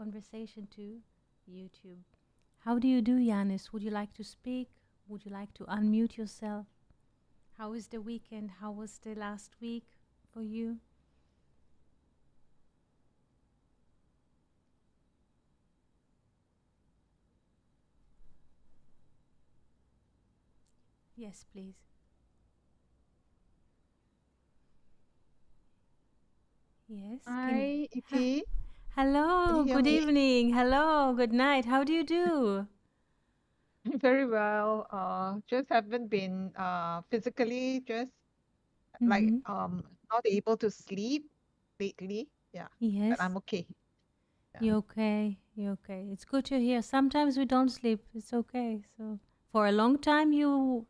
conversation to YouTube. How do you do, Yanis? Would you like to speak? Would you like to unmute yourself? How is the weekend? How was the last week for you? Yes, please. Yes, can you? Hi, EP. Can you Hello, hear good me? evening. Hello, good night. How do you do? Very well. Just haven't been physically just like Mm-hmm. not able to sleep lately. Yeah, but Yes, I'm okay. Yeah. you okay? You okay? It's good to hear. Sometimes we don't sleep. It's okay. So, for a long time, you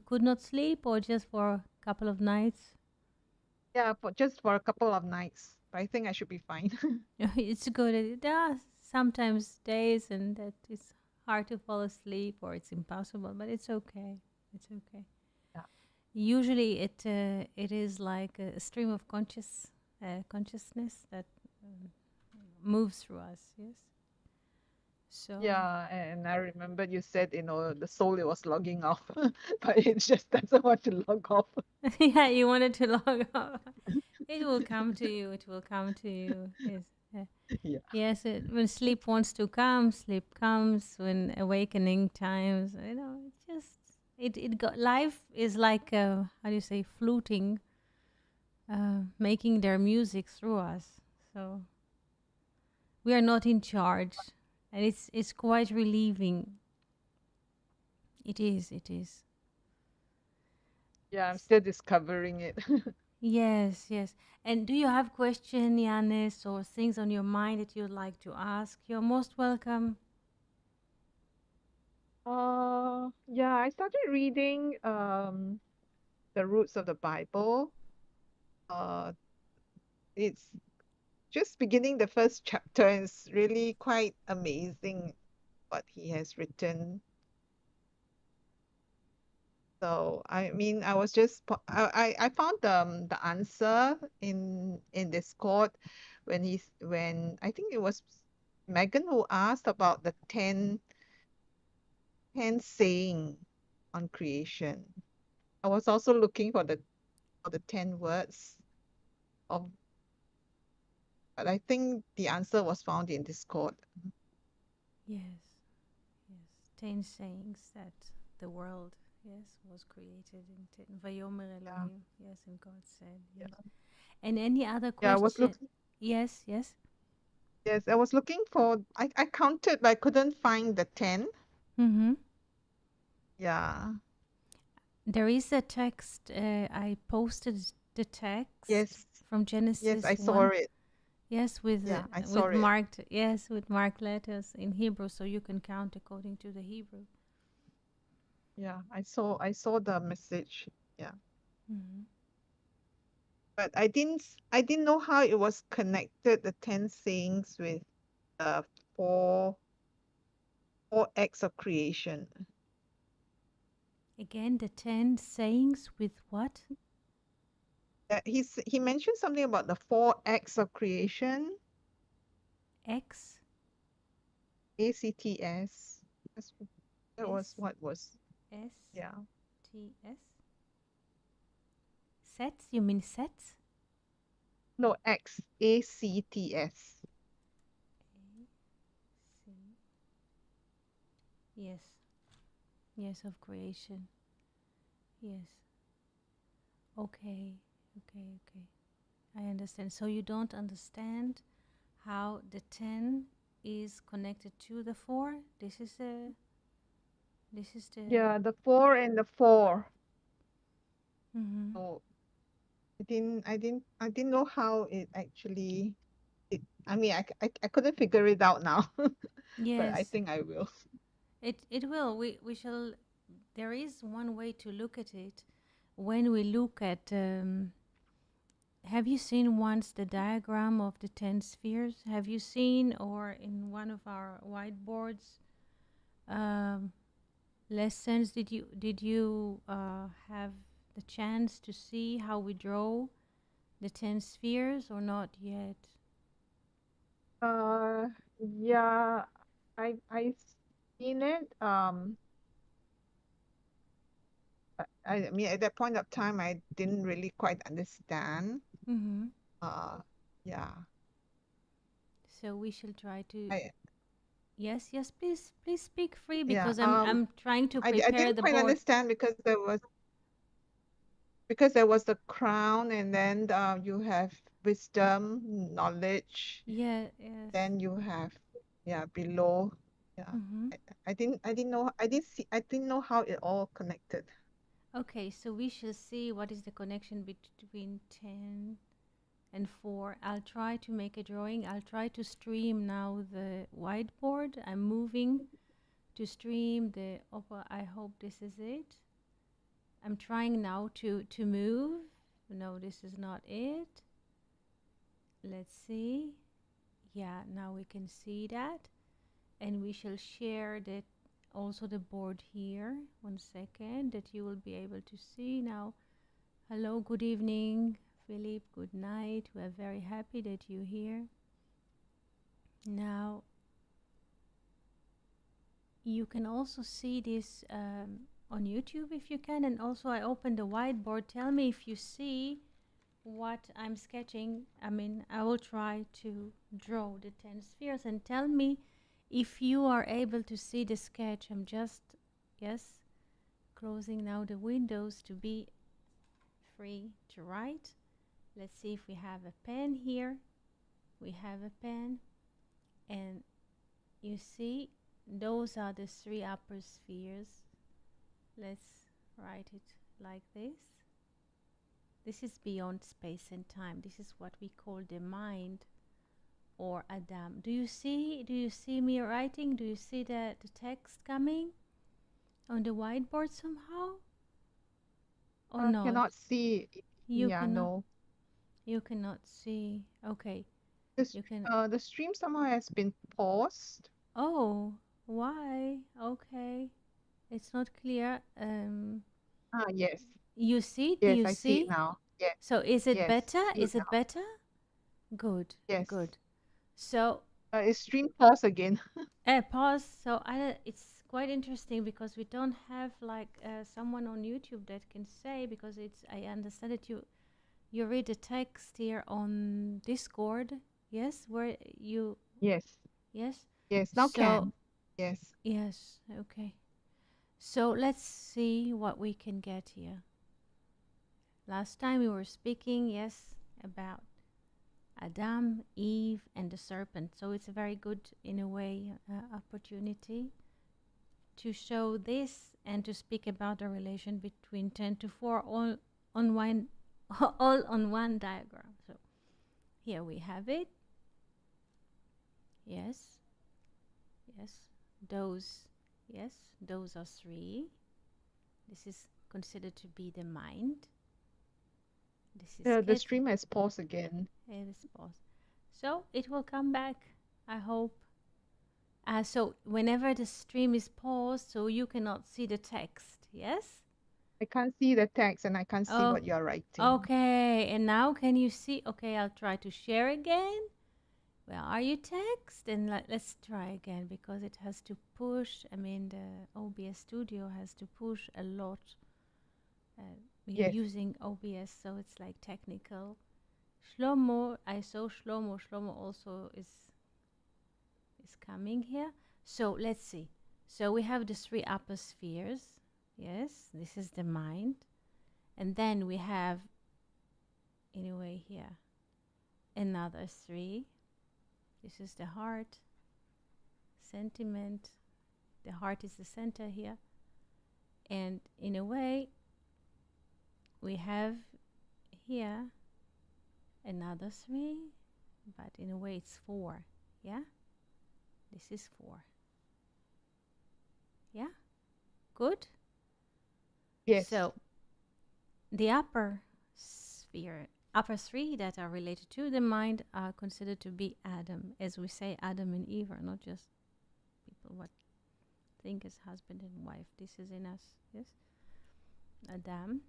could not sleep, or just for a couple of nights? Yeah, for just for a couple of nights. But I think I should be fine. It's good. There are sometimes days and that it's hard to fall asleep or it's impossible, but it's okay. It's okay. Yeah. Usually, it is like a stream of consciousness that um, moves through us. Yes. So Yeah, and I remember you said, the soul it was logging off, but it just doesn't want to log off. yeah, you wanted to log off. It will come to you. It will come to you. Yes. Yeah. Yes, when sleep wants to come, sleep comes. When awakening times, it just it got life is like how do you say fluting, making their music through us. So we are not in charge, and it's quite relieving. It is. It is. Yeah, I'm still discovering it. Yes, yes. And do you have question, Yanis, or things on your mind that you'd like to ask? You're most welcome. Yeah, I started reading the roots of the Bible. Uh, it's just beginning the first chapter is really quite amazing what he has written. So I mean, I was just I found the answer in Discord when I think it was Megan who asked about the ten saying on creation. I was also looking for the 10 words of, but I think the answer was found in Discord. Yes, yes. 10 sayings that the world, yes, was created in 10. Vayomer Yeah, Elohim, yes, and God said, yes. yeah, And any other yeah. I was question? looking. Yes, yes. Yes, I was looking for. I counted, but I couldn't find the 10. Mm-hmm. Yeah. There is a text, I posted the text Yes. from Yes, I Genesis saw 1. it. Yes, Yeah, I saw with it. marked yes with marked letters in Hebrew, so you can count according to the Hebrew. Yeah, I saw the message. Yeah. Mm-hmm. But I didn't know how it was connected, the 10 sayings with the four four acts of creation. Again, the 10 sayings with what? He mentioned something about the four acts of creation, X, ACTS. That's, that was S, what was, S, yeah. T, S. Sets? You mean sets? No, X, ACTS. A, C. Yes, yes, of creation. Yes. Okay, okay, okay. I understand. So you don't understand how the 10 is connected to the 4? This is the. Yeah, the four and the four. Mm-hmm. So I didn't know how it actually I mean I couldn't figure it out now, but I Yes, think I will. it will. We shall. There is one way to look at it. When we look at, have you seen once the diagram of the 10 spheres? Have you seen, or in one of our whiteboards, um, lessons? Did you have the chance to see how we draw the 10 spheres or not yet? Uh Yeah, I seen it. I mean, at that point of time, I didn't really quite understand. Mm-hmm. Uh, yeah, So we shall try to. I Yes, yes, please speak free yeah. because I'm trying to I prepare didn't the quite board. understand because there was the crown, and then you have wisdom, knowledge, Yeah, yes. then you have yeah below. Yeah, Mm-hmm. I, I didn't know how it all connected. Okay, so we shall see what is the connection between 10 and 4. I'll try to make a drawing. I'll try to stream now the whiteboard. I'm moving to stream the opera. I hope this is it. I'm trying now to move. No, this is not it. Let's see. Yeah, now we can see that. And we shall share that also the board here. 1 second, that you will be able to see now. Hello, good evening, Philip. Good night. We are very happy that you're here. Now, you can also see this on YouTube if you can. And also, I opened the whiteboard. Tell me if you see what I'm sketching. I mean, I will try to draw the 10 spheres and tell me if you are able to see the sketch. I'm just, yes, closing now the windows to be free to write. Let's see if we have a pen here. We have a pen, and you see those are the 3 upper spheres. Let's write it like this. This is beyond space and time. This is what we call the mind or Adam. Do you see me writing? Do you see the text coming on the whiteboard somehow or not? Cannot see. You Yeah, cannot no. you cannot see. Okay. This You can. the stream somehow has been paused. Oh, why? Okay. It's not clear. Yes. You see? Do Yes, you I see it see? now. Yes. So is it Yes. better? See it Is it now. better? Good, Yes. good. So, It's stream pause again. pause. So it's quite interesting because we don't have like someone on YouTube that can say, because it's, I understand that you read the text here on Discord. Yes, where you, Yes. yes. Yes. Now So can. Yes. yes, okay. So let's see what we can get here. Last time we were speaking, yes, about Adam, Eve, and the serpent. So it's a very good, in a way, opportunity to show this and to speak about the relation between 10 to 4 all on one, all on one diagram. So here we have it. Yes, yes, those, yes, those are 3. This is considered to be the mind. This is The Keter. stream has paused again. It is paused. So it will come back, I hope. So whenever the stream is paused, so you cannot see the text, yes? I can't see the text and I can't see Oh, what you're writing. okay. And now can you see? Okay, I'll try to share again. Where are you, text? And let's try again because it has to push. I mean, the OBS Studio has to push a lot. We are Yes. using OBS, so it's like technical. Shlomo, I saw Shlomo. Shlomo also is coming here. So let's see. So we have the 3 upper spheres. Yes, this is the mind. And then we have, anyway, here, another 3. This is the heart, sentiment. The heart is the center here. And in a way, we have here another 3, but in a way it's 4. Yeah? This is 4. Yeah? Good? Yes. So the upper sphere, upper 3 that are related to the mind are considered to be Adam. As we say, Adam and Eve are not just people what think as husband and wife. This is in us, yes? Adam.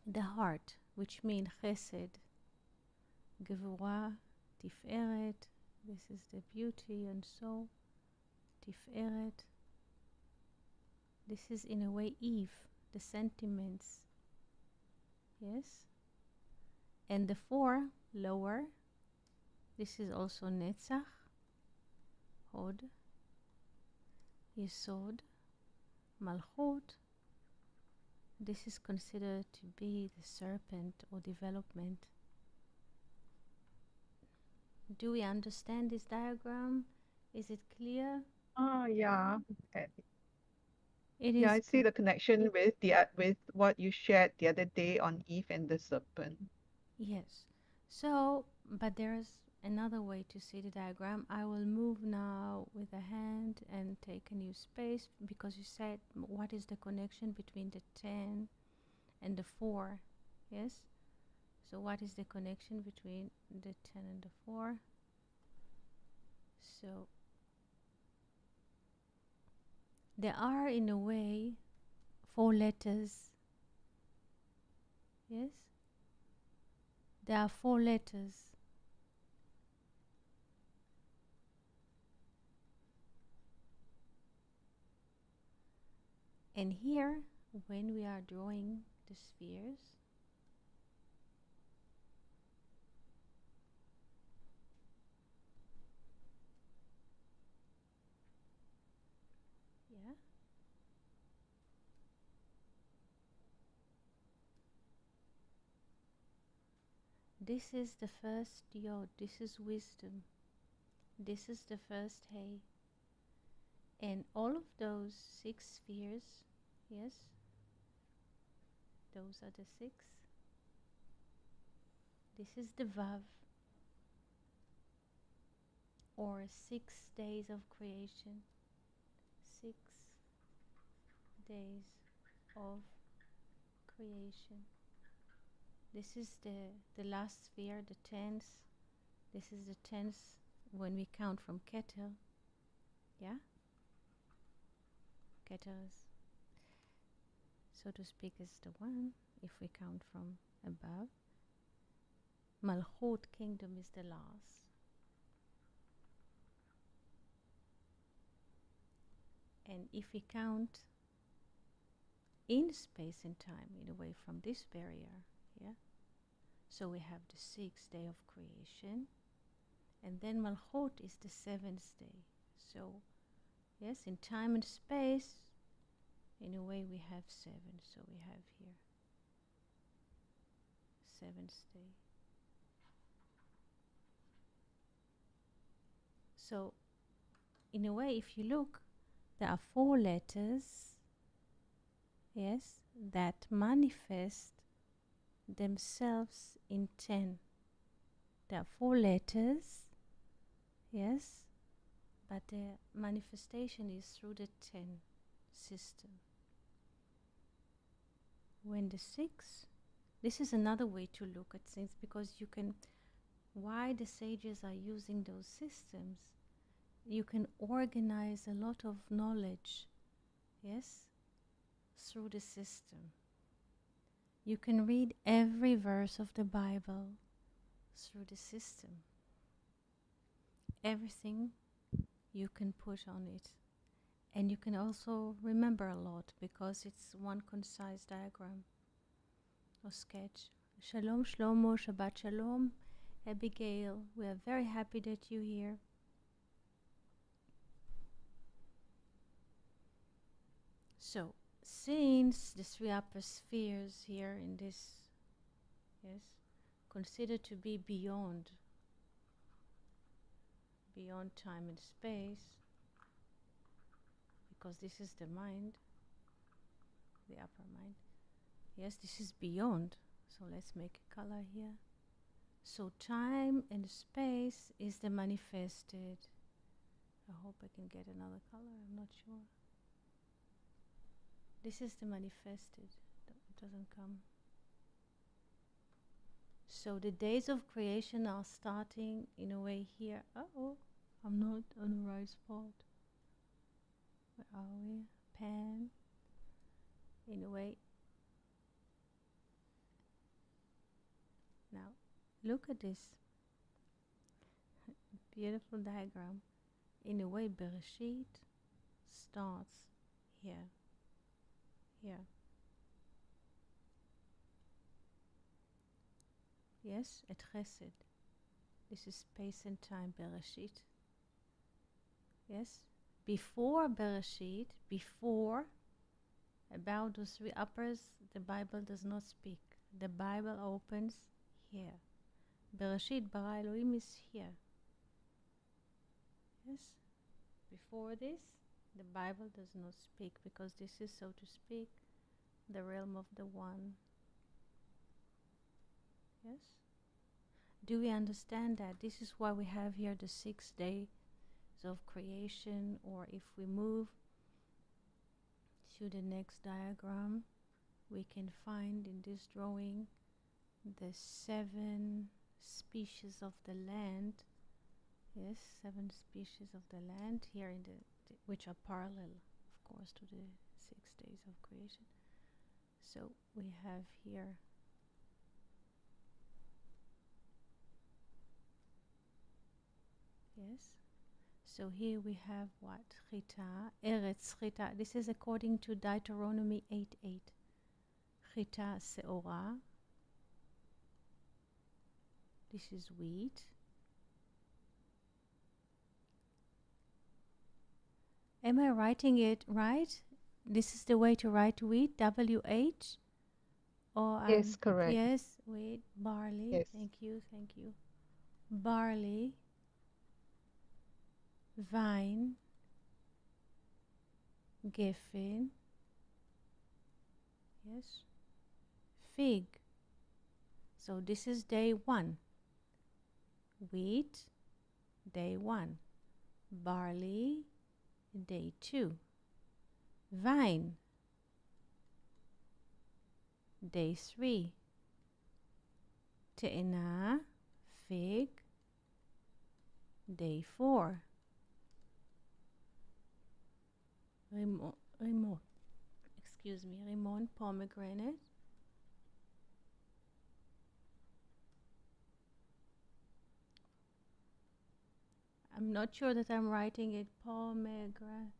The heart, which means Chesed, Gevurah, Tiferet, This is the beauty and soul, Tiferet. This is in a way Eve, the sentiments. Yes? And the 4 lower, this is also Netzach, Hod, Yesod, Malchut. This is considered to be the serpent or development. Do we understand this diagram? Is it clear? Yeah. Eh, It Yeah, is I see the connection with with what you shared the other day on Eve and the serpent. yes. So, but there's another way to see the diagram. I will move now with a hand and take a new space because you said what is the connection between the 10 and the 4? Yes? So what is the connection between the 10 and the 4? So there are in a way 4 letters. Yes? There are 4 letters. And here, when we are drawing the spheres, yeah, this is the first yod, this is wisdom, this is the first hay. And all of those 6 spheres, yes, those are the 6. This is the vav, or 6 days of creation. 6 days of creation. This is the last sphere, the 10th. This is the 10th when we count from Keter. Yeah? Keter is, so to speak, is the 1 if we count from above. Malchut, kingdom, is the last. And if we count in space and time, in a way from this barrier, yeah? So we have the 6th day of creation, and then Malchut is the 7th day. So, yes, in time and space, in a way we have 7. So we have here 7th day. So, in a way, if you look, there are 4 letters, yes, that manifest themselves in 10. There are 4 letters, yes, but the manifestation is through the 10 system. When the 6, this is another way to look at things, because you can, why the sages are using those systems, you can organize a lot of knowledge, yes, through the system. You can read every verse of the Bible through the system. Everything you can put on it. And you can also remember a lot because it's one concise diagram or sketch. Shalom Shlomo, Shabbat Shalom, Abigail. We are very happy that you're here. So, since the 3 upper spheres here in this, yes, considered to be beyond time and space, because this is the mind, the upper mind. Yes, this is beyond. So let's make a color here. So time and space is the manifested. I hope I can get another color, I'm not sure. This is the manifested. It doesn't come. So the days of creation are starting in a way here. Uh-oh, I'm not on the right spot. Where are we? Pan. In a way. Now, look at this. Beautiful diagram. In a way, Bereshit starts here, here. Yes, at Chesed. This is space and time, Bereshit. Yes, before Bereshit, before, about those three uppers, the Bible does not speak. The Bible opens here. Bereshit bara Elohim is here. Yes, before this, the Bible does not speak because this is, so to speak, the realm of the one. Yes? Do we understand that? This is why we have here the 6 days of creation, or if we move to the next diagram, we can find in this drawing the 7 species of the land. Yes, 7 species of the land here in which are parallel, of course, to the 6 days of creation. So we have here yes. So here we have what? Chita, Eretz Chita. This is according to Deuteronomy 8:8. Chita Seora. This is wheat. Am I writing it right? This is the way to write wheat, WH? Or Yes, correct. yes, wheat, barley. Yes. Thank you, thank you. Barley, vine, geffen, yes, fig. So this is day 1. Wheat, day 1. Barley, day 2. Vine, day 3. Te'ena, fig, day 4. Rimon, excuse me, rimon, pomegranate. I'm not sure that I'm writing it pomegranate.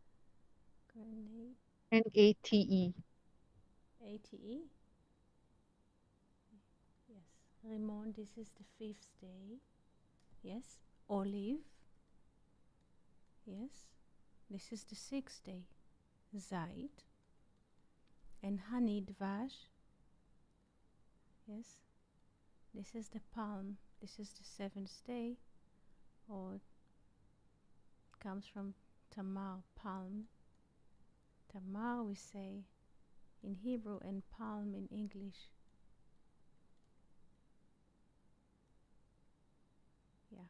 Nate. ATE. Yes. Rimon, this is the 5th day. Yes. Olive. Yes. This is the 6th day. Zait. And honey, dvash. Yes. This is the palm. This is the 7th day. Or it comes from tamar, palm. Tamar we say in Hebrew and palm in English. Yeah.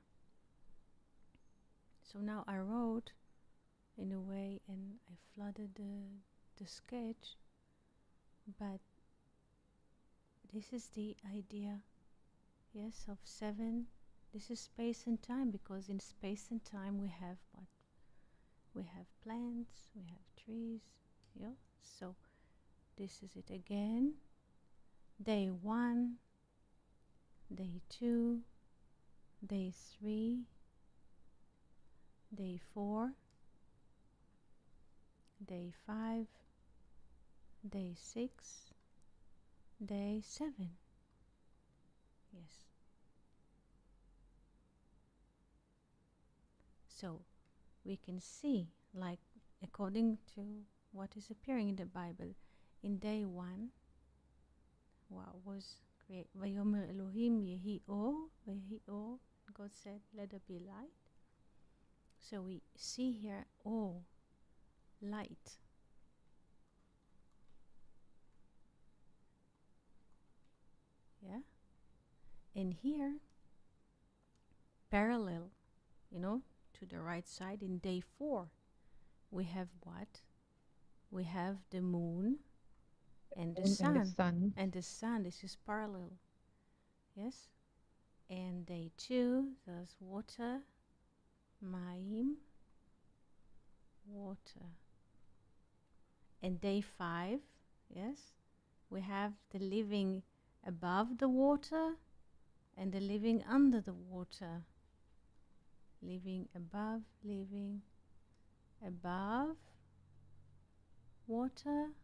So now I wrote in a way and I flooded the sketch, but this is the idea, yes, of 7. This is space and time, because in space and time we have what? We have plants, we have trees, yeah. So this is it again. Day 1, day 2, day 3, day 4, day 5, day 6, day 7. Yes. So we can see, like, according to what is appearing in the Bible, in day 1, what was created? Vayomer Elohim yehi or, vehi or. God said, let there be light. So we see here, oh, light. Yeah? And here, parallel, to the right side, in day 4, we have what? We have the moon and the sun. And the sun, this is parallel. Yes? And day 2, there's water, mayim, water. And day 5, yes, we have the living above the water and the living under the water. living above water,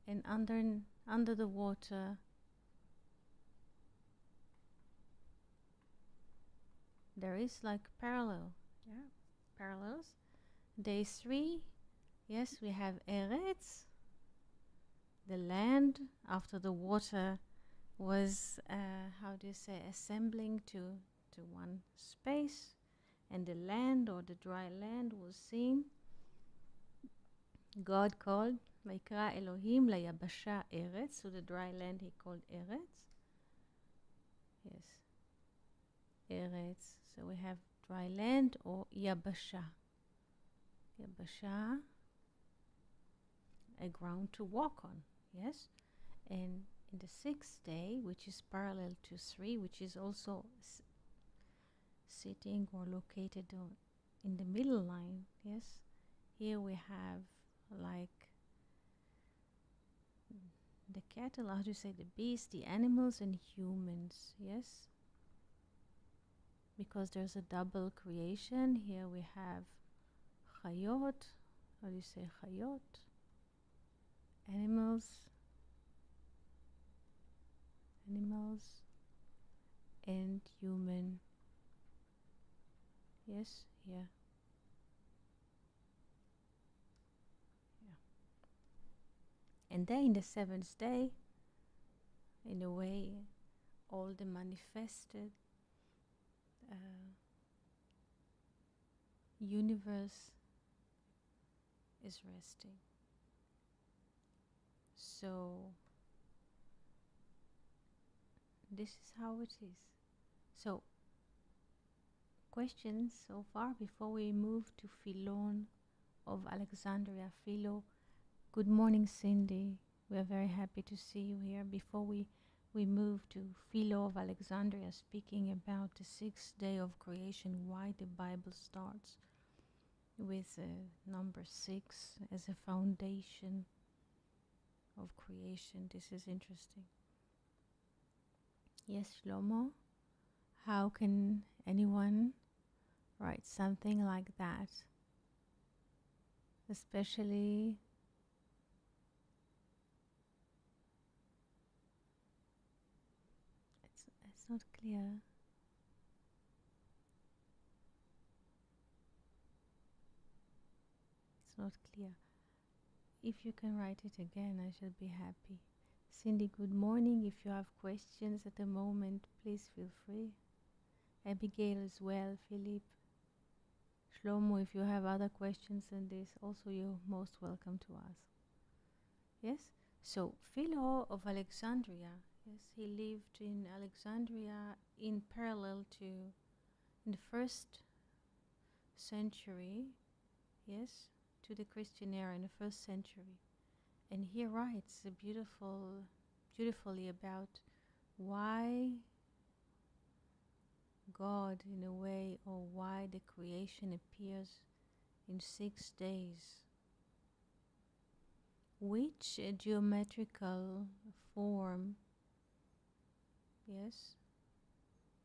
and under the water there is like parallels. Day 3, yes, we have Eretz, the land after the water was assembling to one space, and the land or the dry land was seen. God called Vayikra Elohim layabasha Eretz, so the dry land he called Eretz. Yes, Eretz. So we have dry land or Yabasha. Yabasha, a ground to walk on. Yes, and in the 6th day, which is parallel to 3, which is also sitting or located in the middle line. Yes, here we have like the cattle, how do you say, the beasts, the animals, and humans. Yes, because there's a double creation. Here we have chayot, how do you say chayot? Animals and human. Yes, here. Yeah. And then in the 7th day, in a way, all the manifested universe is resting. So this is how it is. So questions so far before we move to Philon of Alexandria. Philo, good morning, Cindy. We are very happy to see you here. Before we move to Philo of Alexandria, speaking about the 6th day of creation, why the Bible starts with number 6 as a foundation of creation. This is interesting. Yes, Shlomo, how can anyone write something like that? Especially it's not clear. It's not clear. If you can write it again, I shall be happy. Cindy, good morning. If you have questions at the moment, please feel free. Abigail as well, Philip. Shlomo, if you have other questions than this, also you're most welcome to ask. Yes? So, Philo of Alexandria, yes, he lived in Alexandria in parallel to, in the 1st century, yes, to the Christian era in the 1st century. And he writes beautifully about why God, in a way, or why the creation appears in 6 days. Which geometrical form, yes,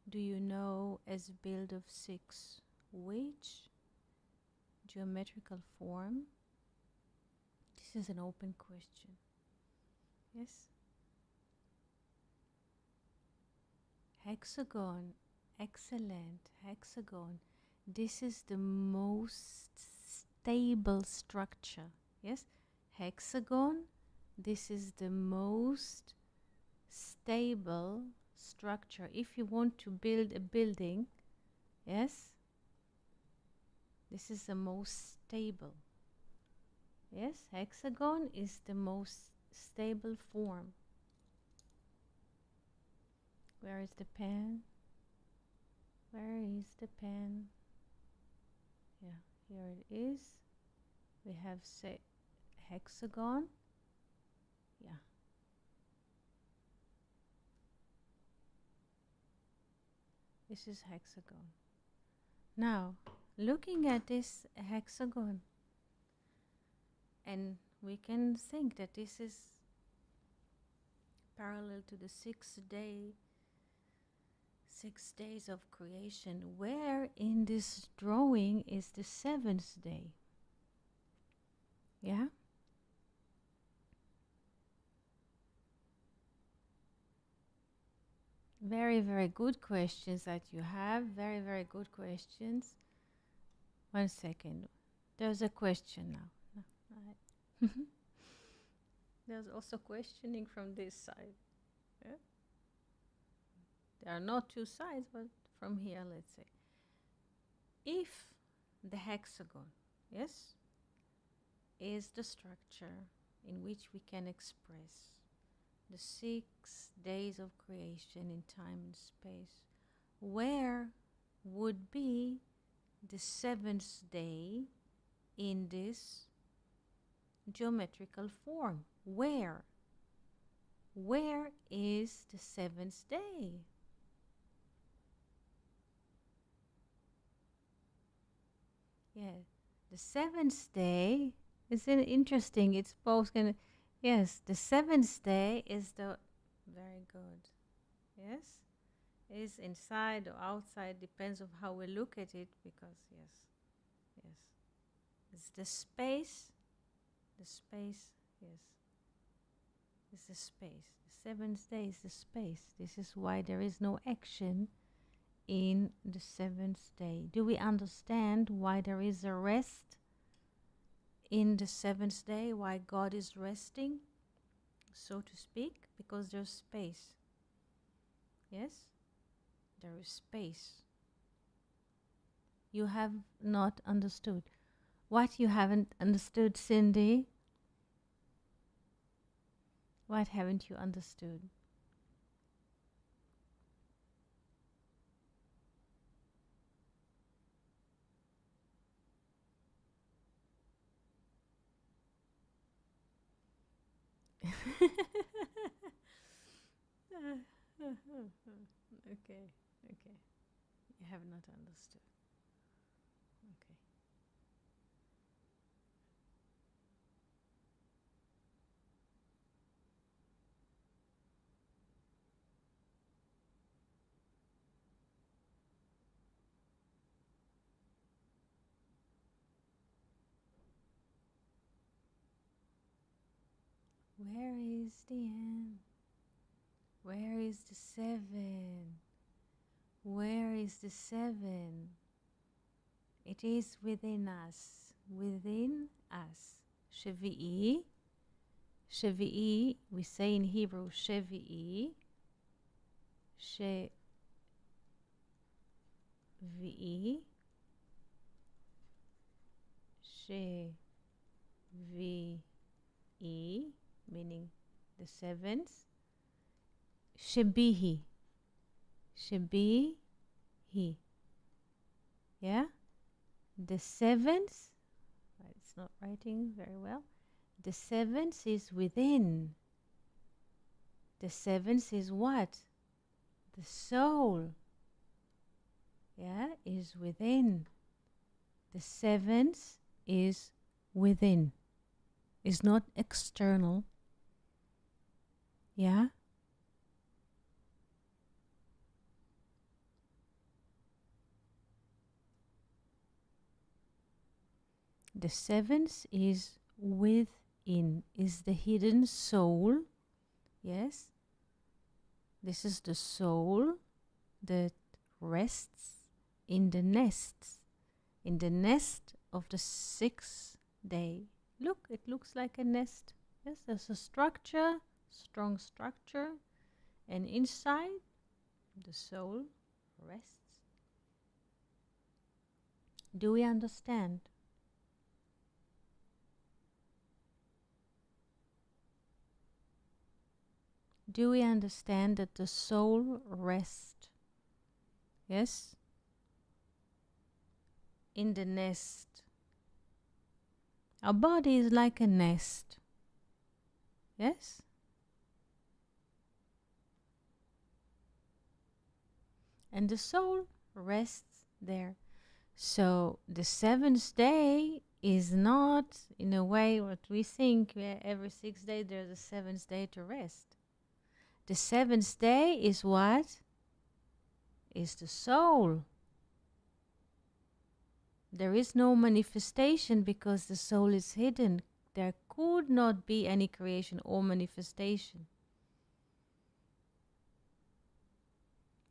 do you know as build of 6? Which geometrical form? This is an open question. Yes? Hexagon. Excellent. Hexagon. This is the most stable structure. Yes? Hexagon. This is the most stable structure. If you want to build a building, yes, this is the most stable. Yes, hexagon is the most stable form. Where is the pen? Where is the pen? Yeah, here it is. We have hexagon. Yeah. This is hexagon. Now, looking at this hexagon, and we can think that this is parallel to the 6th 6 days of creation. Where in this drawing is the seventh day? Yeah? Very, very good questions that you have. Very, very good questions. 1 second. There's a question now. No, right. There's also questioning from this side. Yeah? There are not two sides, but from here, let's say. If the hexagon, yes, is the structure in which we can express the 6 days of creation in time and space, where would be the seventh day in this geometrical form? Where? Where is the seventh day? Yeah, the seventh day is interesting. It's both gonna. Yes, the seventh day is the. Very good. Yes, is inside or outside, depends of how we look at it. Because yes, it's the space. The space. Yes, it's the space. The seventh day is the space. This is why there is no action in the seventh day. Do we understand why there is a rest in the seventh day? Why God is resting, so to speak? Because there's space. Yes? There is space. You have not understood. What you haven't understood, Cindy? What haven't you understood? Okay, okay. You have not understood. Okay. Where is the end? Where is the seven? Where is the seven? It is within us. Within us. Shevi'i. Shevi'i, we say in Hebrew, Shevi'i. Shevi'i. Shevi'i, meaning the seventh. Shebihi. Shebihi. Yeah? The seventh, it's not writing very well. The seventh is within. The seventh is what? The soul. Yeah, is within. The seventh is within. Is not external. Yeah? The seventh is within, is the hidden soul. Yes? This is the soul that rests in the nests, in the nest of the sixth day. Look, it looks like a nest. Yes, there's a structure, strong structure, and inside the soul rests. Do we understand? Do we understand that the soul rests? Yes? In the nest. Our body is like a nest. Yes? And the soul rests there. So the seventh day is not, in a way, what we think, where every 6 days there's a seventh day to rest. The seventh day is what? is the soul. There is no manifestation because the soul is hidden. There could not be any creation or manifestation.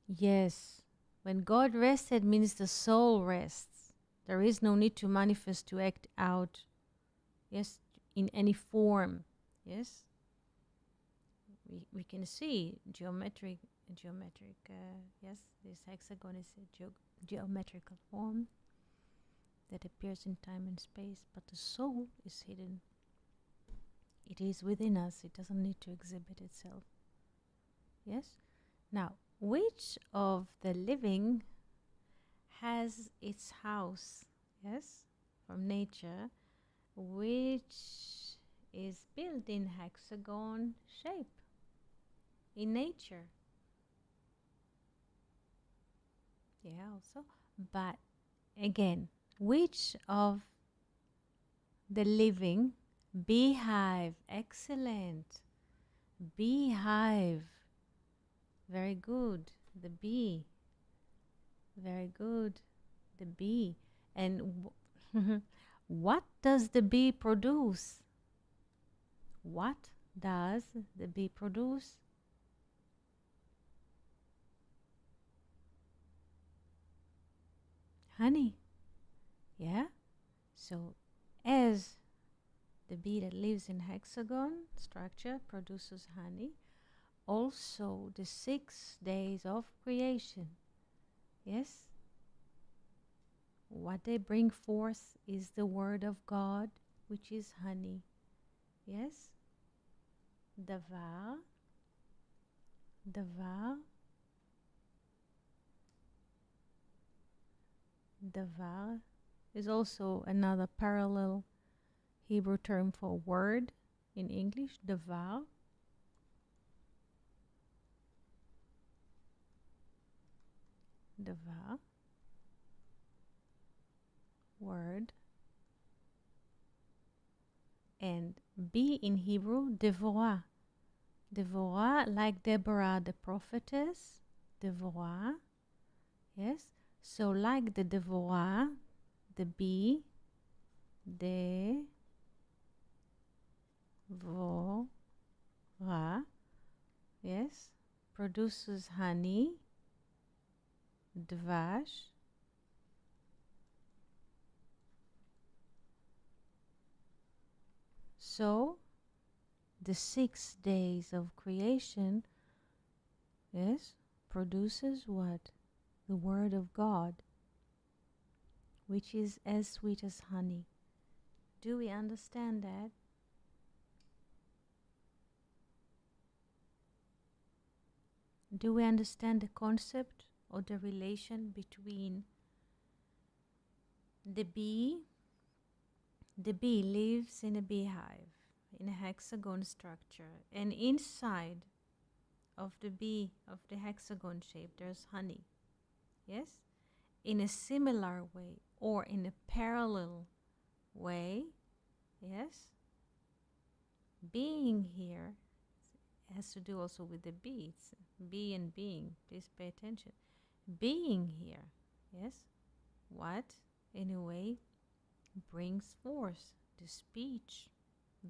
Yes, when God rested means the soul rests. There is no need to manifest, to act out, yes, in any form. Yes, we can see geometric, yes, this hexagon is a geometrical form that appears in time and space, but the soul is hidden. It is within us. It doesn't need to exhibit itself. Yes? Now, which of the living has its house, yes, from nature, which is built in hexagon shape in nature? Yeah, also. But again, which of the living beehive? Excellent. Beehive. Very good. The bee. Very good. The bee. And what does the bee produce? What does the bee produce? Honey. Yeah? So as the bee that lives in hexagon structure produces honey, also the 6 days of creation, yes, what they bring forth is the word of God, which is honey. Yes, davar, davar, davar is also another parallel Hebrew term for word in English, davar. Davar, word, and be in Hebrew, Devorah. Devorah, like Deborah the prophetess, Devorah, yes. So like the Devorah, the bee, Devorah, yes, produces honey, Dvash. So the 6 days of creation, yes, produces what? The word of God, which is as sweet as honey. Do we understand that? Do we understand the concept or the relation between the bee? The bee lives in a beehive, in a hexagon structure, and inside of the bee, of the hexagon shape, there's honey. Yes? In a similar way or in a parallel way, yes? Being here has to do also with the bee. It's bee and being. Please pay attention. Being here, yes? What, in a way, brings forth the speech,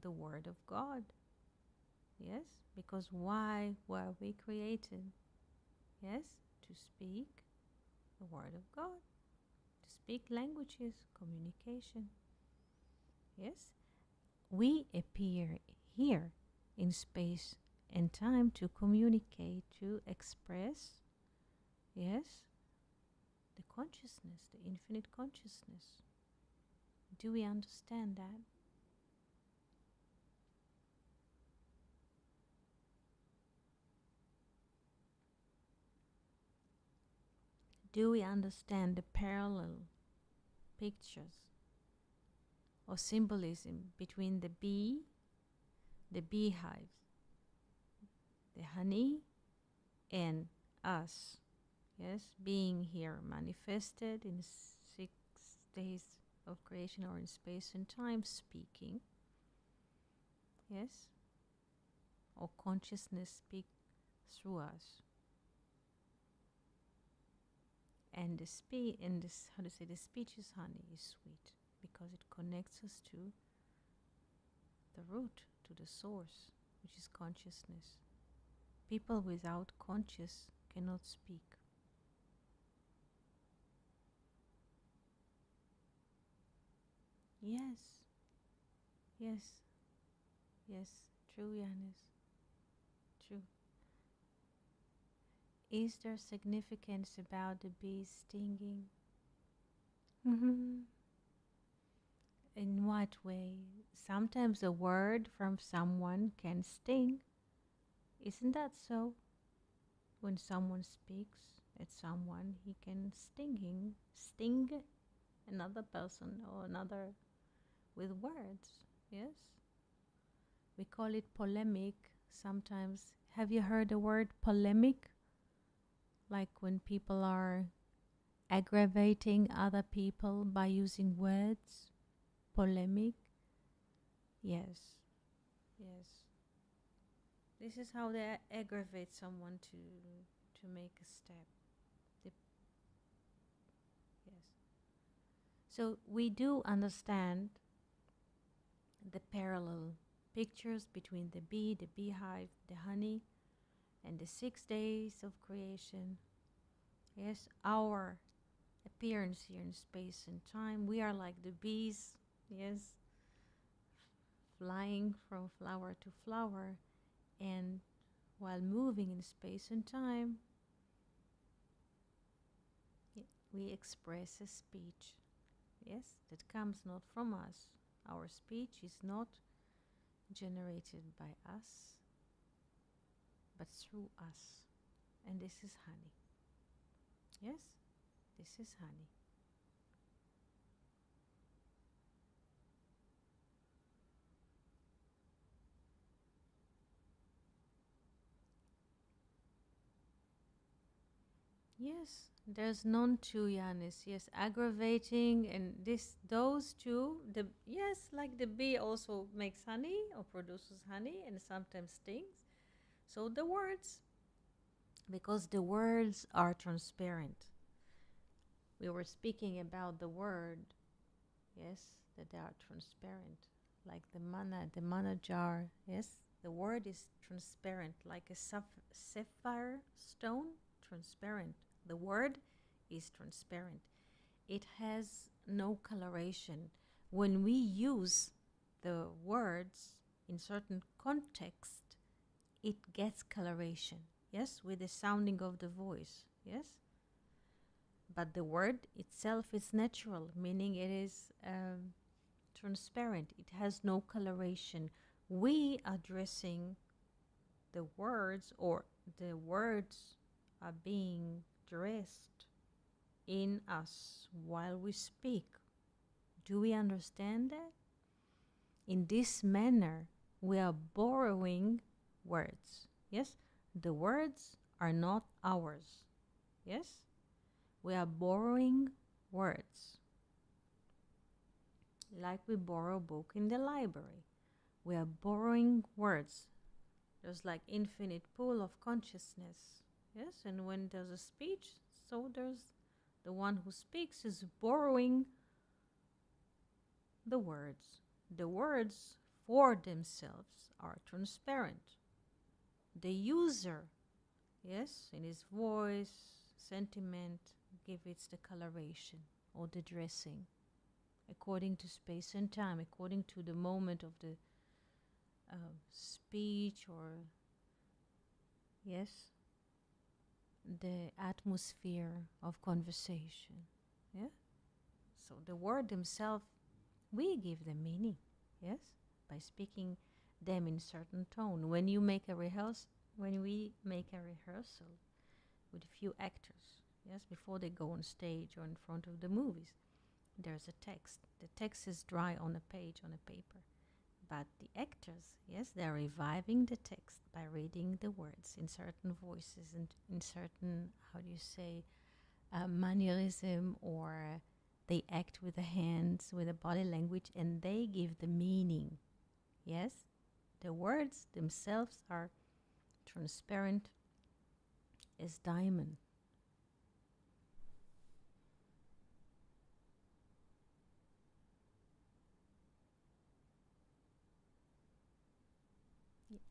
the word of God. Yes? Because why were we created? Yes? To speak the word of God. To speak languages, communication. Yes? We appear here in space and time to communicate, to express, yes, the consciousness, the infinite consciousness. Do we understand that? Do we understand the parallel pictures or symbolism between the bee, the beehive, the honey, and us? Yes, being here manifested in 6 days of creation or in space and time, speaking. Yes, or consciousness speak through us. And the speech, and this, how to say, the speech is honey, is sweet because it connects us to the root, to the source, which is consciousness. People without conscious cannot speak. Yes, yes, yes, true, Yanis, true. Is there significance about the bees stinging? In what way? Sometimes a word from someone can sting. Isn't that so? When someone speaks at someone, he can sting another person or another with words. Yes? We call it polemic sometimes. Have you heard the word polemic? Like when people are aggravating other people by using words? Polemic? Yes. Yes. This is how they aggravate someone to make a step. The, yes. So we do understand the parallel pictures between the bee, the beehive, the honey, and the 6 days of creation. Yes, our appearance here in space and time. We are like the bees, yes, flying from flower to flower, and while moving in space and time, we express a speech, yes, that comes not from us. Our speech is not generated by us, but through us. And this is honey. Yes, this is honey. Yes, there's none two, Yanis. Yes, aggravating and those two. The yes, like the bee also makes honey or produces honey and sometimes stings. So the words, because the words are transparent. We were speaking about the word, yes, that they are transparent, like the manna jar. Yes, the word is transparent, like a sapphire stone, transparent. The word is transparent. It has no coloration. When we use the words in certain context, it gets coloration. Yes, with the sounding of the voice. Yes, but the word itself is natural, meaning it is transparent. It has no coloration. We are dressing the words, or the words are being dressed in us while we speak. Do we understand that? In this manner, we are borrowing words. Yes? The words are not ours. Yes? We are borrowing words. Like we borrow a book in the library. We are borrowing words. There's like infinite pool of consciousness. Yes? And when there's a speech, so there's the one who speaks is borrowing the words. The words for themselves are transparent. The user, yes, in his voice, sentiment, give it the coloration or the dressing according to space and time, according to the moment of the speech, or yes, the atmosphere of conversation. Yeah. So the word themselves, we give them meaning. Yes, by speaking them in certain tone. When we make a rehearsal with a few actors, yes, before they go on stage or in front of the movies, there's a text. The text is dry on a page, on a paper. But the actors, yes, they're reviving the text by reading the words in certain voices and in certain, how do you say, mannerism, or they act with the hands, with the body language, and they give the meaning. Yes, the words themselves are transparent as diamond.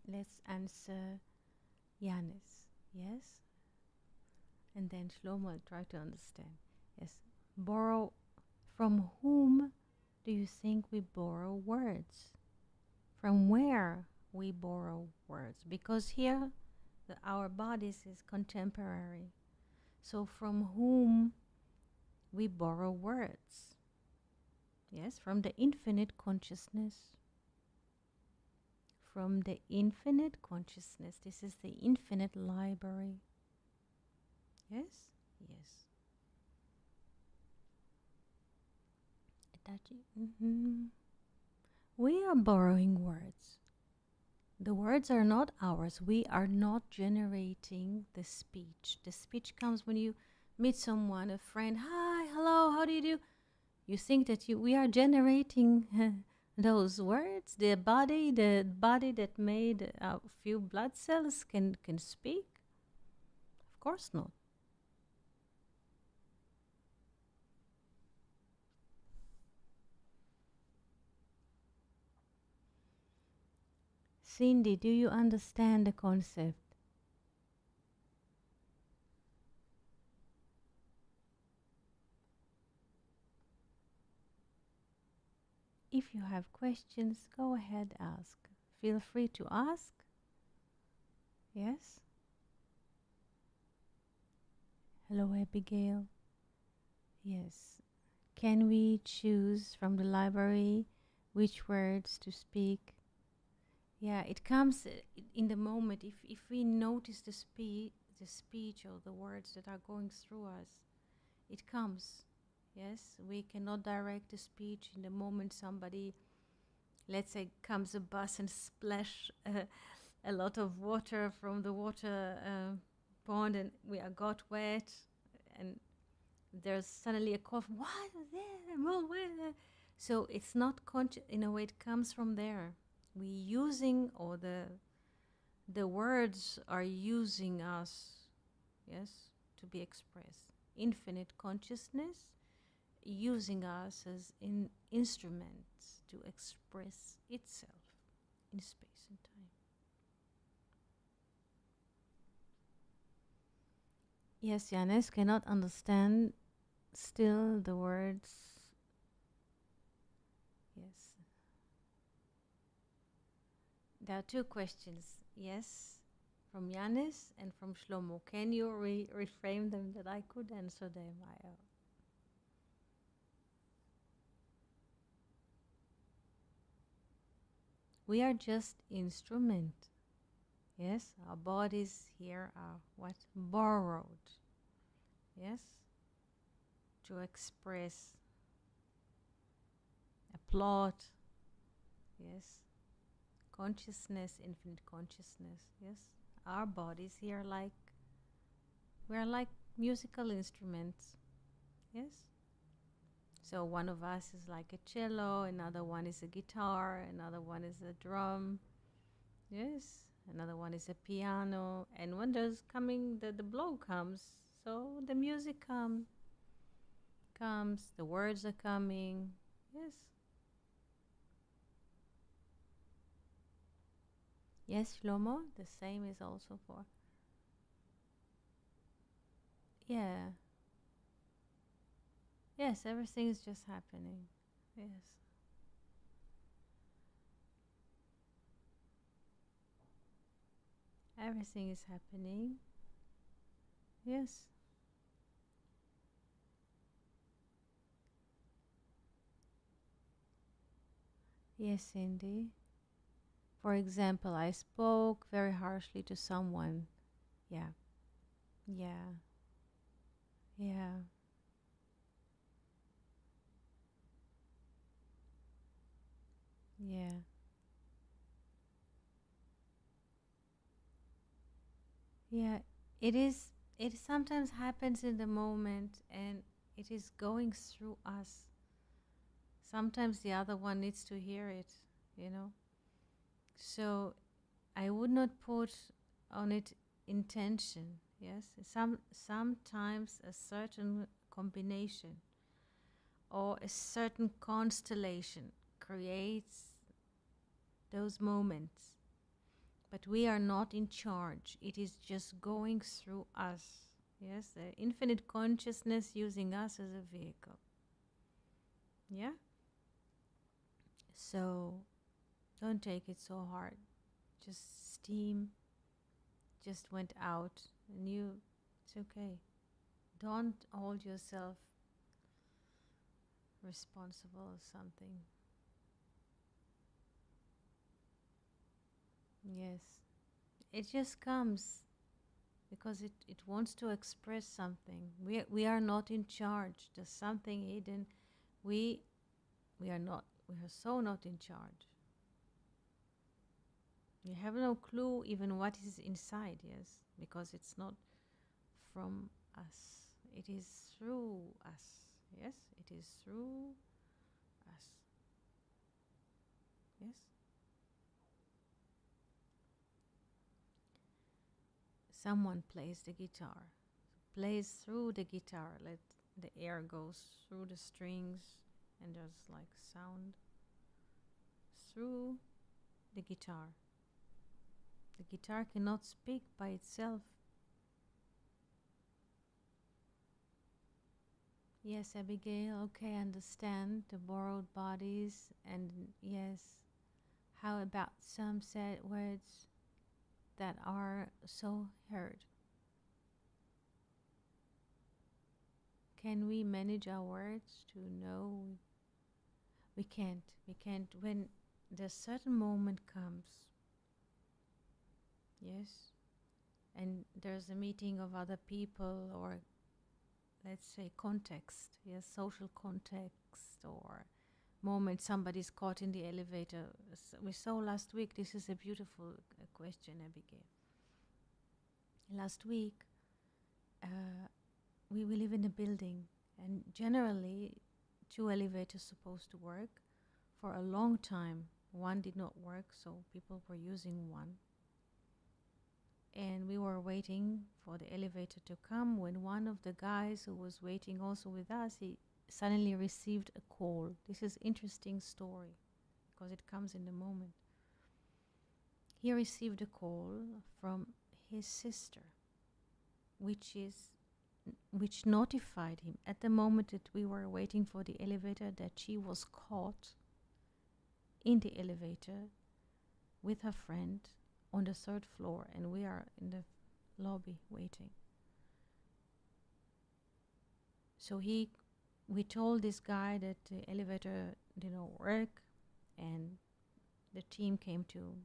Let's answer Yanis. Yes? And then Shlomo will try to understand. Yes. Borrow. From whom do you think we borrow words? From where we borrow words? Because here our bodies is contemporary. So from whom we borrow words? Yes, from the infinite consciousness. From the infinite consciousness. This is the infinite library. Yes? Yes. Itachi. We are borrowing words. The words are not ours. We are not generating the speech. The speech comes when you meet someone, a friend. Hi, hello, how do you do? You think that we are generating those words. The body that made a few blood cells can speak. Of course not. Cindy, do you understand the concept? If you have questions, go ahead, ask. Feel free to ask. Yes? Hello, Abigail. Yes. Can we choose from the library which words to speak? Yeah, it comes in the moment. If we notice the speech or the words that are going through us, it comes. Yes, we cannot direct the speech in the moment somebody, let's say, comes a bus and splash a lot of water from the water pond and we are got wet and there's suddenly a cough. What is there? So it's not conscious in a way. It comes from there. We using or the words are using us, yes, to be expressed. Infinite consciousness using us as instruments to express itself in space and time. Yes, Yanis cannot understand still the words. Yes. There are two questions. Yes, from Yanis and from Shlomo. Can you reframe them that I could answer them? We are just instrument. Yes, our bodies here are what? Borrowed. Yes, to express a plot. Yes, consciousness, infinite consciousness. Yes, our bodies here we're like musical instruments. Yes. So one of us is like a cello, another one is a guitar, another one is a drum. Yes. Another one is a piano. And when there's coming, the blow comes, so the music comes, the words are coming. Yes. Yes, Shlomo, the same is also for. Yeah. Yes, everything is just happening. Yes. Everything is happening. Yes. Yes, Cindy. For example, I spoke very harshly to someone. Yeah. Yeah. Yeah. Yeah. Yeah. It sometimes happens in the moment and it is going through us. Sometimes the other one needs to hear it, you know. So I would not put on it intention. Yes. Sometimes a certain combination or a certain constellation creates those moments. But we are not in charge. It is just going through us. Yes, the infinite consciousness using us as a vehicle. Yeah? So don't take it so hard. Just steam just went out and it's okay. Don't hold yourself responsible or something. Yes. It just comes because it wants to express something. We are not in charge. There's something hidden. We are not. We are so not in charge. You have no clue even what is inside, yes, because it's not from us. It is through us. Yes, it is through us. Yes. Someone plays the guitar. Plays through the guitar. Let the air goes through the strings and there's like sound through the guitar. The guitar cannot speak by itself. Yes, Abigail, okay, understand the borrowed bodies, and yes, how about some said words that are so heard? Can we manage our words to know? We can't. We can't. When the certain moment comes, yes, and there's a meeting of other people, or let's say context, yes, social context, or moment somebody's caught in the elevator. We saw last week, this is a beautiful question, Abigail. Last week, we live in a building, and generally 2 elevators supposed to work. For a long time, one did not work, so people were using one. And we were waiting for the elevator to come when one of the guys who was waiting also with us, he suddenly received a call. This is interesting story because it comes in the moment. He received a call from his sister, which notified him at the moment that we were waiting for the elevator that she was caught in the elevator with her friend on the 3rd floor, and we are in the lobby waiting. So we told this guy that the elevator did not work, and the team came to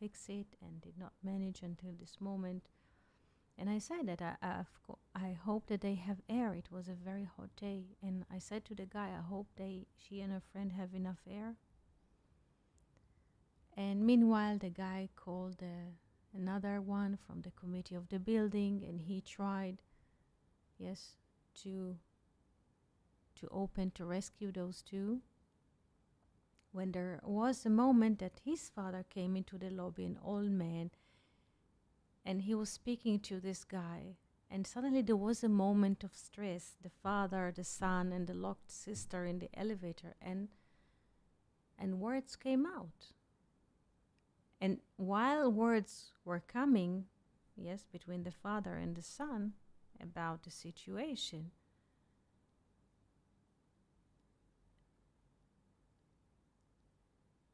fix it and did not manage until this moment. And I said that I hope that they have air. It was a very hot day, and I said to the guy, I hope she and her friend have enough air. And meanwhile, the guy called another one from the committee of the building, and he tried, yes, to open, to rescue those 2. When there was a moment that his father came into the lobby, an old man, and he was speaking to this guy, and suddenly there was a moment of stress. The father, the son, and the locked sister in the elevator, and words came out. And while words were coming, yes, between the father and the son about the situation,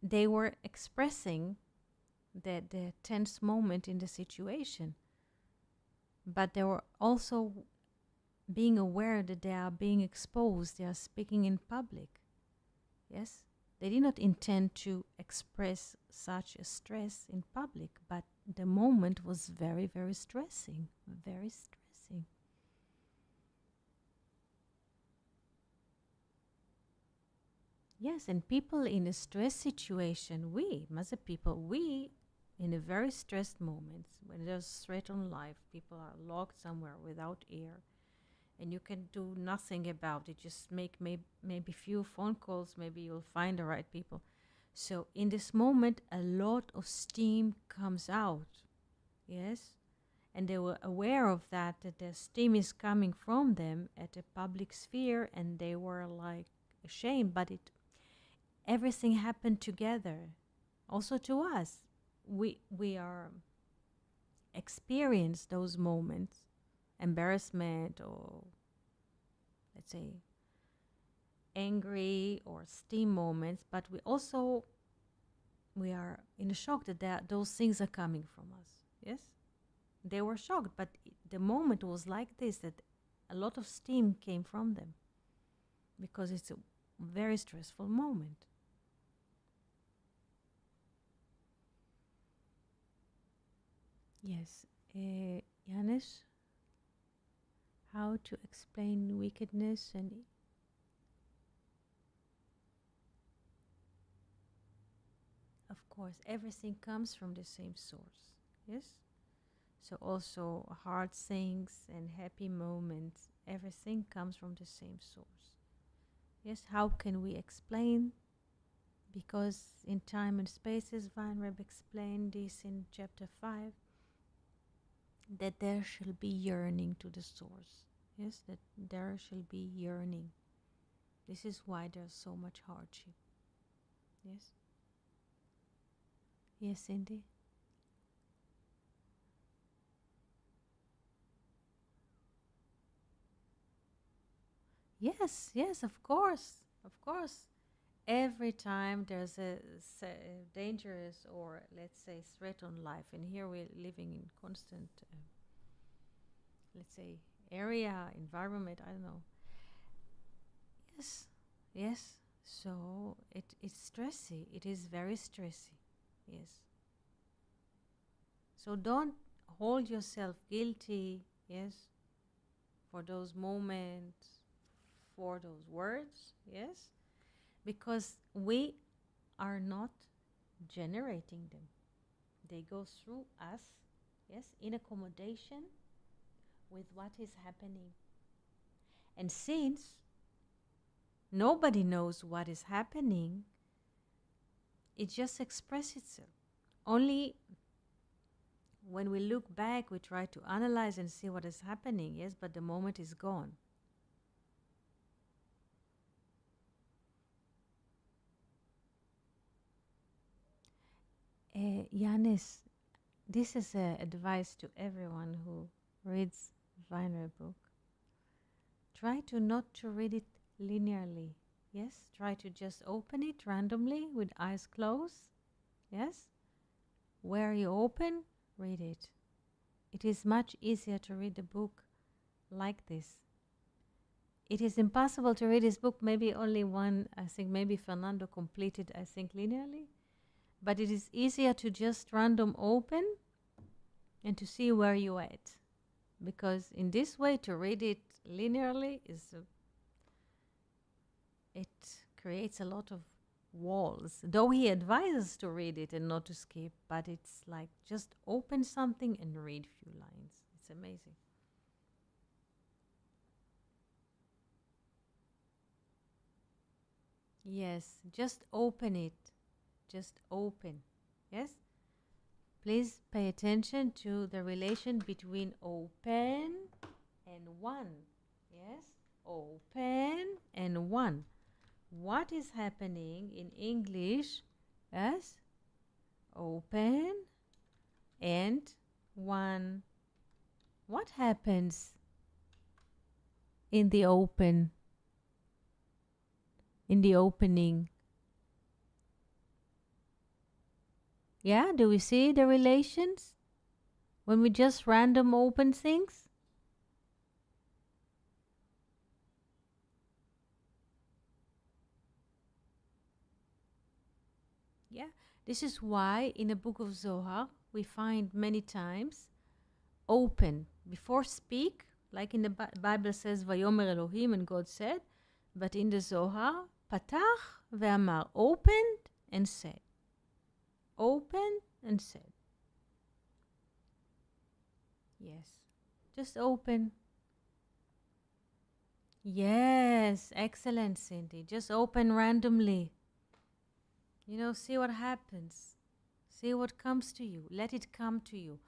they were expressing the tense moment in the situation. But they were also being aware that they are being exposed, they are speaking in public. Yes? They did not intend to express such a stress in public, but the moment was very, very stressing. Very stressing. Yes, and people in a stress situation, we, as a people, we, in a very stressed moment, when there's threat on life, people are locked somewhere without air, and you can do nothing about it. Just make maybe few phone calls, maybe you'll find the right people. So in this moment, a lot of steam comes out, yes? And they were aware of that the steam is coming from them at a public sphere, and they were like ashamed, but everything happened together, also to us. we are experience those moments, embarrassment, or let's say angry or steam moments, but we are in a shock that those things are coming from us. Yes, they were shocked, but the moment was like this, that a lot of steam came from them because it's a very stressful moment. Yes, Janis, how to explain wickedness and of course everything comes from the same source. Yes, so also hard things and happy moments, everything comes from the same source. Yes, how can we explain? Because in time and spaces, Weinreb explained this in chapter 5, that there shall be yearning to the source. Yes, that there shall be yearning. This is why there's so much hardship. Yes? Yes, Cindy? Yes, yes, of course. Of course. Every time there's a dangerous or let's say threat on life, and here we're living in constant, let's say, area, environment, I don't know. Yes, yes. So it's stressy. It is very stressy. Yes. So don't hold yourself guilty, yes, for those moments, for those words, yes, because we are not generating them. They go through us, yes, in accommodation with what is happening. And since nobody knows what is happening, it just expresses itself. Only when we look back, we try to analyze and see what is happening, yes, but the moment is gone. Yanis, this is advice to everyone who reads Weiner book. Try to not to read it linearly. Yes, try to just open it randomly with eyes closed. Yes, where you open, read it. It is much easier to read the book like this. It is impossible to read this book, maybe only one, I think maybe Fernando completed, I think, linearly. But it is easier to just random open and to see where you're at. Because in this way, to read it linearly, it creates a lot of walls. Though he advises to read it and not to skip, but it's like just open something and read few lines. It's amazing. Yes, just open it. Just open. Yes? Please pay attention to the relation between open and one. Yes? Open and one. What is happening in English? Yes? Open and one. What happens in the open? In the opening? Yeah, do we see the relations when we just random open things? Yeah, this is why in the book of Zohar we find many times open before speak, like in the Bible says Vayomer Elohim, and God said, but in the Zohar Patach ve'amar, opened and said, opened and said. Yes, just open. Yes, excellent, Cindy. Just open randomly. You know, see what happens. See what comes to you. Let it come to you.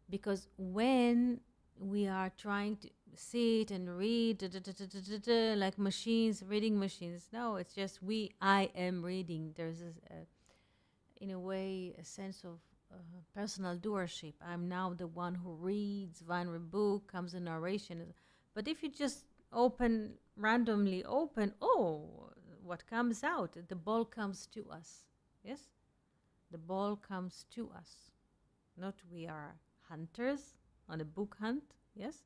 Because when we are trying to sit and read like machines, reading machines, no, it's just I am reading. There's in a way, a sense of personal doership. I'm now the one who reads, Vanry book, comes a narration. But if you just randomly open, oh, what comes out? The ball comes to us. Yes? The ball comes to us. Not we are hunters on a book hunt. Yes?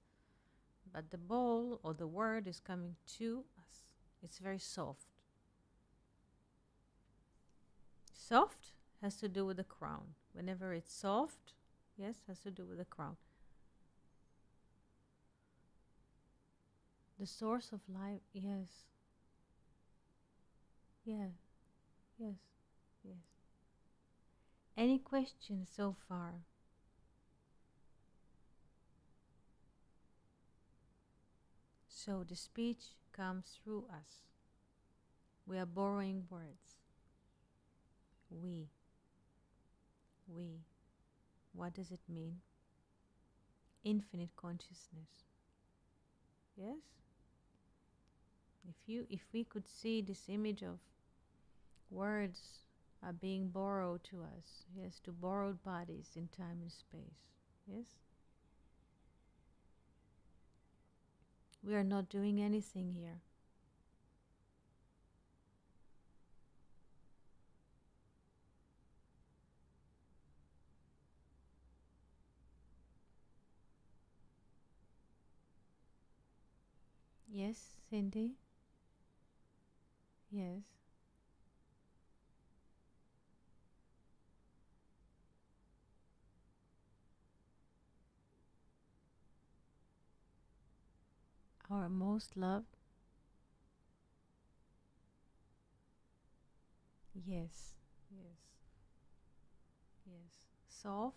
But the ball or the word is coming to us. It's very soft. Soft has to do with the crown. Whenever it's soft, yes, has to do with the crown. The source of life, yes. Yeah, yes, yes. Any questions so far? So the speech comes through us. We are borrowing words. We. What does it mean? Infinite consciousness. Yes? If we could see this image of words are being borrowed to us, yes, to borrowed bodies in time and space. Yes? We are not doing anything here. Yes, Cindy? Yes. Our most loved? Yes. Yes. Yes. Soft?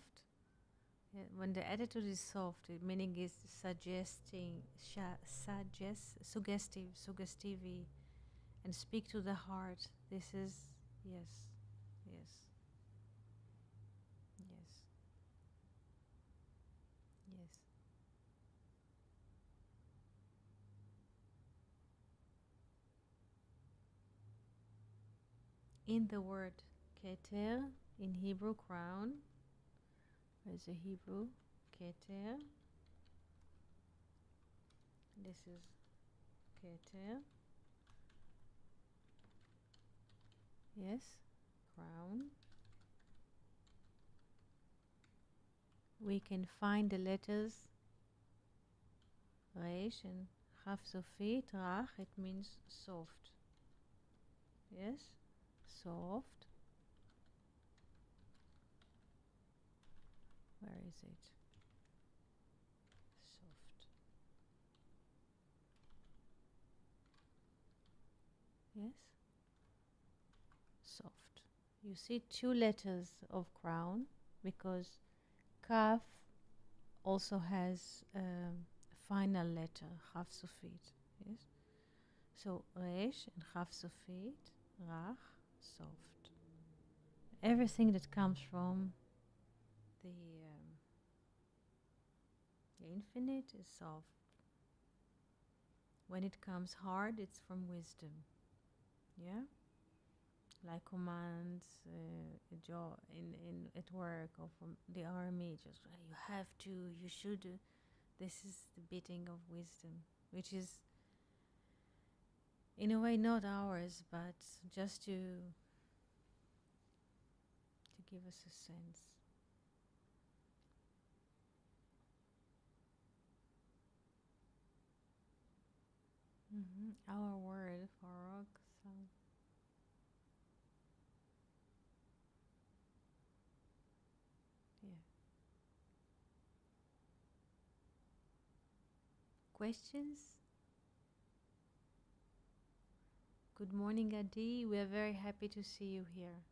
Yeah, when the attitude is soft, the meaning is suggesting, suggestive, and speak to the heart. This is, yes, yes, yes, yes. In the word keter, in Hebrew crown, there's a Hebrew keter. This is keter. Yes, crown. We can find the letters Reish and Chaf Sofit, Rach. It means soft. Yes, soft. Where is it? Soft. Yes, soft. You see two letters of crown because Kaf also has a final letter, Chaf Sofit. Yes. So Resh and Chaf Sofit, Rach, soft. Everything that comes from the infinite is soft. When it comes hard, it's from wisdom. Yeah? Like commands in at work or from the army, just you have to, you should. This is the bidding of wisdom, which is in a way not ours, but just to give us a sense. Our word for rock. So yeah. Questions? Good morning, Adi. We are very happy to see you here.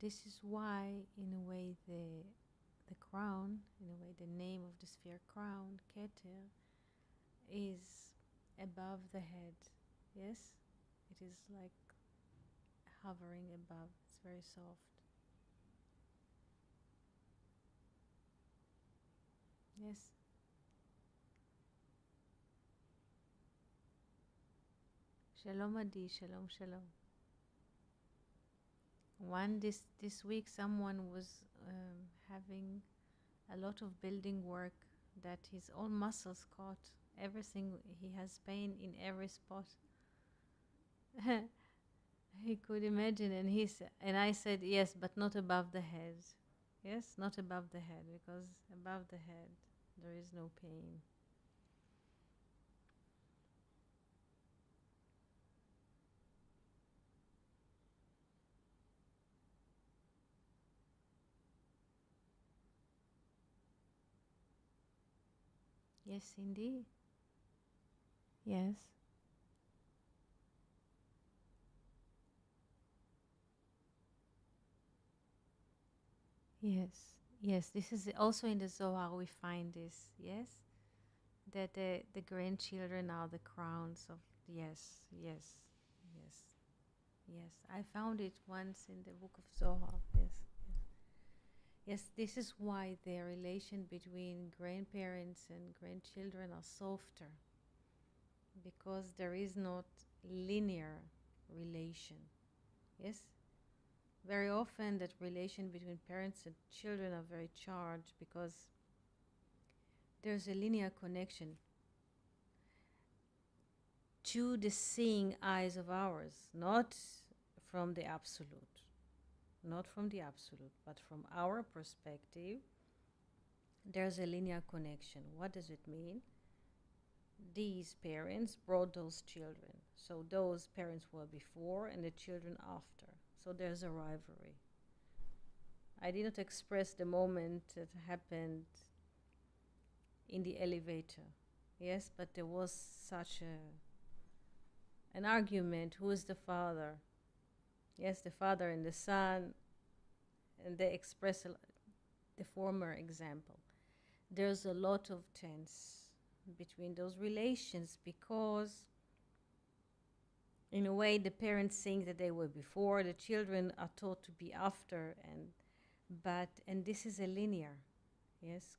This is why, in a way, the crown, in a way, the name of the sphere crown, Keter, is above the head. Yes? It is like hovering above. It's very soft. Yes? Shalom Adi, shalom, shalom. This week, someone was having a lot of building work that his own muscles caught. Everything, he has pain in every spot. He could imagine, and I said, yes, but not above the head. Yes, not above the head, because above the head there is no pain. Yes, indeed. Yes. Yes. Yes, this is also in the Zohar we find this. Yes, that the grandchildren are the crowns of. Yes, yes, yes, yes. I found it once in the book of Zohar. Yes, yes. Yes, this is why the relation between grandparents and grandchildren are softer, because there is not linear relation. Yes, very often that relation between parents and children are very charged because there's a linear connection to the seeing eyes of ours, not from the absolute, not from the absolute, but from our perspective. There's a linear connection. What does it mean? These parents brought those children, so those parents were before and the children after, so there's a rivalry. I did not express the moment that happened in the elevator, yes, but there was such an argument. Who is the father? Yes, the father and the son, and they express the former example. There's a lot of tense between those relations because in a way the parents think that they were before, the children are taught to be after, and this is a linear, yes,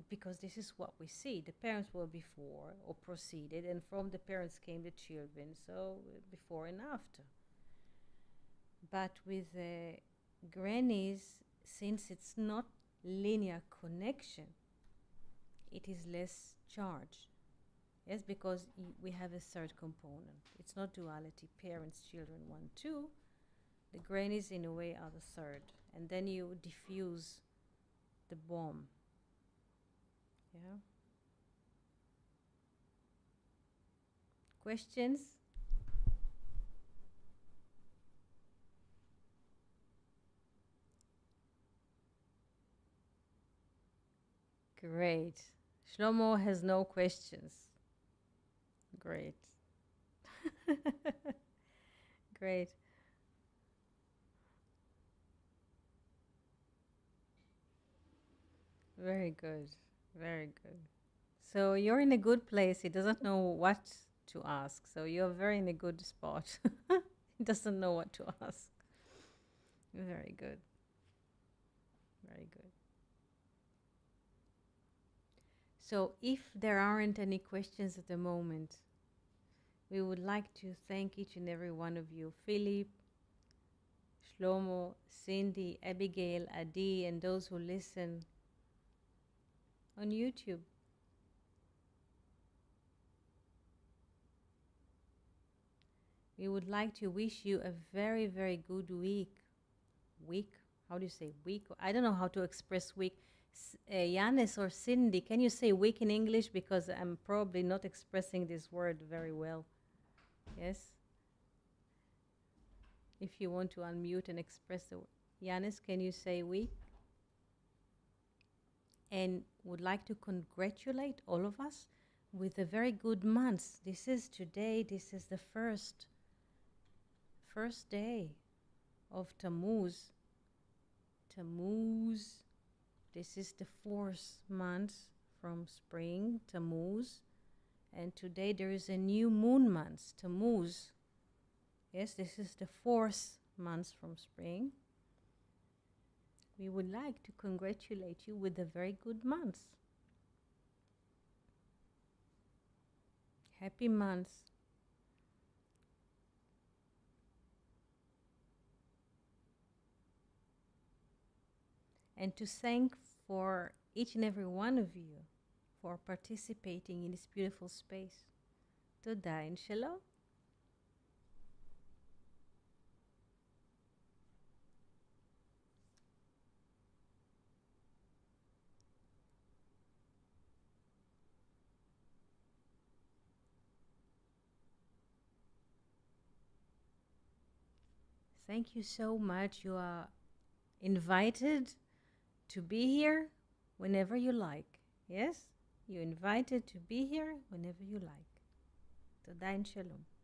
because this is what we see. The parents were before or proceeded, and from the parents came the children, so before and after. But with grannies, since it's not linear connection, it is less charged. Yes, because we have a third component. It's not duality, parents, children, 1, 2. The grannies, in a way, are the third. And then you diffuse the bomb. Yeah? Questions? Great. Shlomo has no questions. Great. Great. Very good. Very good. So you're in a good place. He doesn't know what to ask. So you're very in a good spot. He doesn't know what to ask. Very good. Very good. So if there aren't any questions at the moment, we would like to thank each and every one of you. Philip, Shlomo, Cindy, Abigail, Adi, and those who listen on YouTube. We would like to wish you a very, very good week. Week? How do you say week? I don't know how to express week. Yanis or Cindy, can you say week in English? Because I'm probably not expressing this word very well. Yes? If you want to unmute and express the word. Yanis, can you say week? And would like to congratulate all of us with a very good month. This is today, this is the first day of Tammuz. Tammuz. This is the 4th month from spring, Tammuz. And today there is a new moon month, Tammuz. Yes, this is the 4th month from spring. We would like to congratulate you with a very good month. Happy month. and to thank for each and every one of you for participating in this beautiful space. תודה, and shalom. Thank you so much. You are invited to be here whenever you like. Yes? You're invited to be here whenever you like. תודה and shalom.